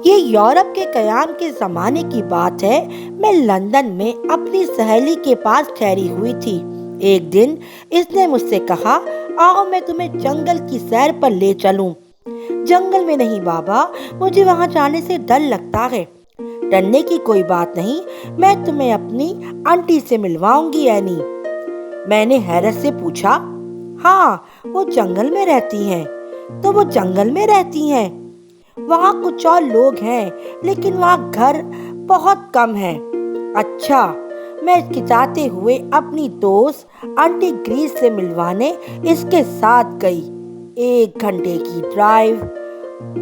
یہ یورپ کے قیام کے زمانے کی بات ہے۔ میں لندن میں اپنی سہیلی کے پاس ٹھہری ہوئی تھی۔ ایک دن اس نے مجھ سے کہا، آؤ میں تمہیں جنگل کی سیر پر لے چلوں۔ جنگل میں نہیں بابا، مجھے وہاں جانے سے ڈر لگتا ہے۔ ڈرنے کی کوئی بات نہیں، میں تمہیں اپنی آنٹی سے ملواؤں گی اینی۔ میں نے حیرت سے پوچھا، ہاں وہ جنگل میں رہتی ہیں؟ تو وہ جنگل میں رہتی ہیں؟ وہاں کچھ اور لوگ ہیں لیکن وہاں گھر بہت کم ہیں۔ اچھا۔ میں کچاتے ہوئے اپنی دوست آنٹی گریس سے ملوانے اس کے ساتھ گئی۔ 1 گھنٹے کی ڈرائیو۔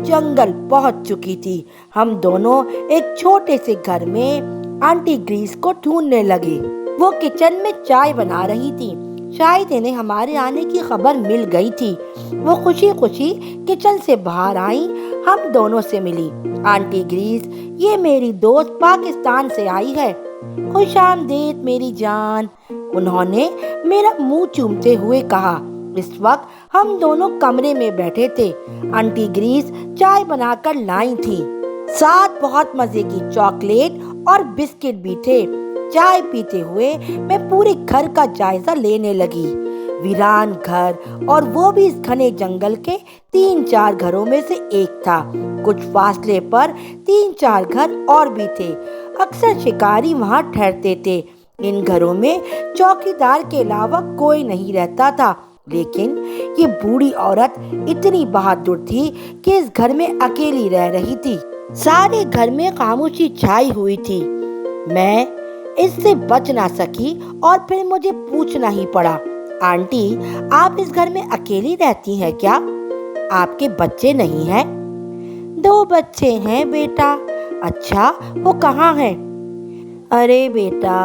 جنگل پہنچ چکی تھی۔ ہم دونوں ایک چھوٹے سے گھر میں آنٹی گریس کو ڈھونڈنے لگے۔ وہ کچن میں چائے بنا رہی تھی۔ شاید انہیں ہمارے آنے کی خبر مل گئی تھی۔ وہ خوشی خوشی کچن سے باہر آئیں، ہم دونوں سے ملی۔ آنٹی گریس، یہ میری دوست پاکستان سے آئی ہے۔ خوش آمدید میری جان، انہوں نے میرا منہ چومتے ہوئے کہا۔ اس وقت ہم دونوں کمرے میں بیٹھے تھے۔ آنٹی گریس چائے بنا کر لائی تھی، ساتھ بہت مزے کی چاکلیٹ اور بسکٹ بھی تھے۔ چائے پیتے ہوئے میں پورے گھر کا جائزہ لینے لگی۔ ویران گھر، اور وہ بھی اس گھنے جنگل کے 3-4 گھروں میں سے ایک تھا۔ کچھ فاصلے پر 3-4 گھر اور بھی تھے۔ اکثر شکاری وہاں ٹھہرتے تھے۔ ان گھروں میں چوکیدار کے علاوہ کوئی نہیں رہتا تھا، لیکن یہ بوڑھی عورت اتنی بہادر تھی کہ اس گھر میں اکیلی رہ رہی تھی۔ سارے گھر میں خاموشی چھائی ہوئی تھی۔ میں اس سے بچ نہ سکی اور پھر مجھے پوچھنا ہی پڑا، آنٹی آپ اس گھر میں اکیلی رہتی ہیں کیا؟ آپ کے بچے نہیں ہیں؟ 2 بچے ہیں بیٹا۔ اچھا، وہ کہاں ہیں؟ ارے بیٹا،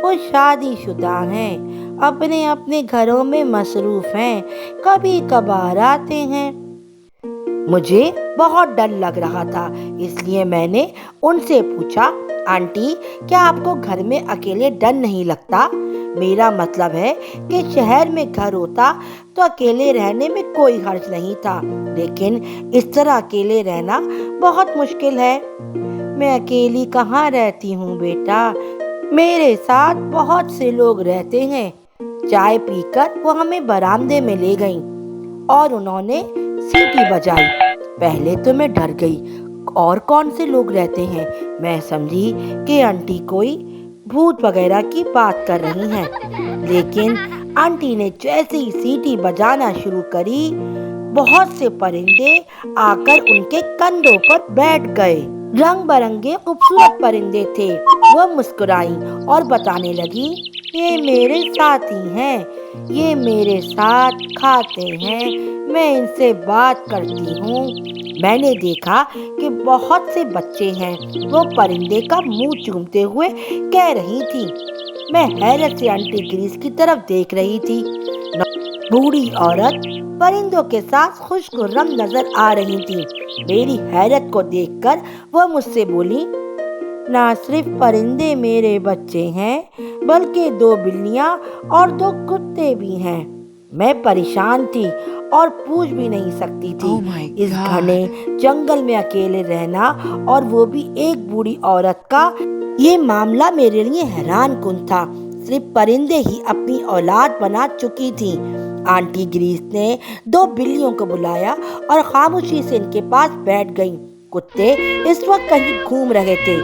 وہ شادی شدہ ہیں، اپنے اپنے گھروں میں مصروف ہیں، کبھی کبھار آتے ہیں۔ مجھے بہت ڈر لگ رہا تھا، اس لیے میں نے ان سے پوچھا، آنٹی کیا آپ کو گھر میں اکیلے ڈر نہیں لگتا؟ میرا مطلب ہے کہ شہر میں گھر ہوتا تو اکیلے رہنے میں کوئی حرج نہیں تھا، لیکن اس طرح اکیلے رہنا بہت مشکل ہے۔ میں اکیلی کہاں رہتی ہوں بیٹا، میرے ساتھ بہت سے لوگ رہتے ہیں۔ چائے پی کر وہ ہمیں برآمدے میں لے گئیں اور انہوں نے سیٹی بجائی۔ پہلے تو میں ڈر گئی، اور کون سے لوگ رہتے ہیں؟ میں سمجھی کہ آنٹی کوئی بھوت وغیرہ کی بات کر رہی ہیں، لیکن آنٹی نے جیسے ہی سیٹی بجانا شروع کری، بہت سے پرندے آ کر ان کے کندھوں پر بیٹھ گئے۔ رنگ برنگے خوبصورت پرندے تھے۔ وہ مسکرائیں اور بتانے لگی، یہ میرے ساتھی ہیں، یہ میرے ساتھ کھاتے ہیں، میں ان سے بات کرتی ہوں۔ میں نے دیکھا کہ بہت سے بچے ہیں، وہ پرندے کا منہ چومتے ہوئے کہہ رہی تھی۔ میں حیرت سے آنٹی گریس کی طرف دیکھ رہی تھی۔ بوڑھی عورت پرندوں کے ساتھ خوش خرم نظر آ رہی تھی۔ میری حیرت کو دیکھ کر وہ مجھ سے بولی، نہ صرف پرندے میرے بچے ہیں، بلکہ 2 بلیاں اور 2 کتے بھی ہیں۔ میں پریشان تھی اور پوچھ بھی نہیں سکتی تھی۔ اس گھنے جنگل میں اکیلے رہنا، اور وہ بھی ایک بوڑھی عورت کا، یہ معاملہ میرے لیے حیران کن تھا۔ صرف پرندے ہی اپنی اولاد بنا چکی تھیں۔ آنٹی گریس نے 2 بلیوں کو بلایا اور خاموشی سے ان کے پاس بیٹھ گئیں۔ کتے اس وقت کہیں گھوم رہے تھے۔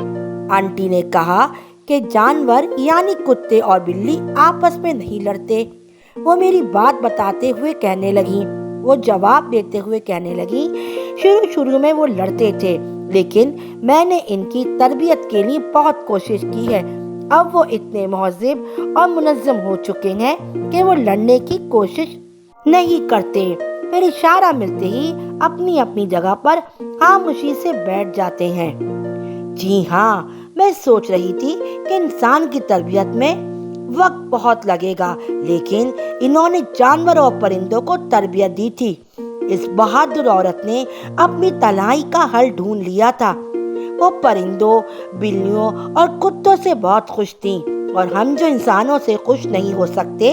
آنٹی نے کہا کہ جانور یعنی کتے اور بلی آپس میں نہیں لڑتے۔ وہ میری بات بتاتے ہوئے کہنے لگیں، وہ جواب دیتے ہوئے کہنے لگیں، شروع میں وہ لڑتے تھے، لیکن میں نے ان کی تربیت کے لیے بہت کوشش کی ہے۔ اب وہ اتنے مہذب اور منظم ہو چکے ہیں کہ وہ لڑنے کی کوشش نہیں کرتے۔ پھر اشارہ ملتے ہی اپنی اپنی جگہ پر خاموشی سے بیٹھ جاتے ہیں۔ جی ہاں، میں سوچ رہی تھی کہ انسان کی تربیت میں وقت بہت لگے گا، لیکن انہوں نے جانوروں اور پرندوں کو تربیت دی تھی۔ اس بہادر عورت نے اپنی تنہائی کا حل ڈھونڈ لیا تھا۔ وہ پرندوں، بلیوں اور کتوں سے بہت خوش تھیں، اور ہم جو انسانوں سے خوش نہیں ہو سکتے،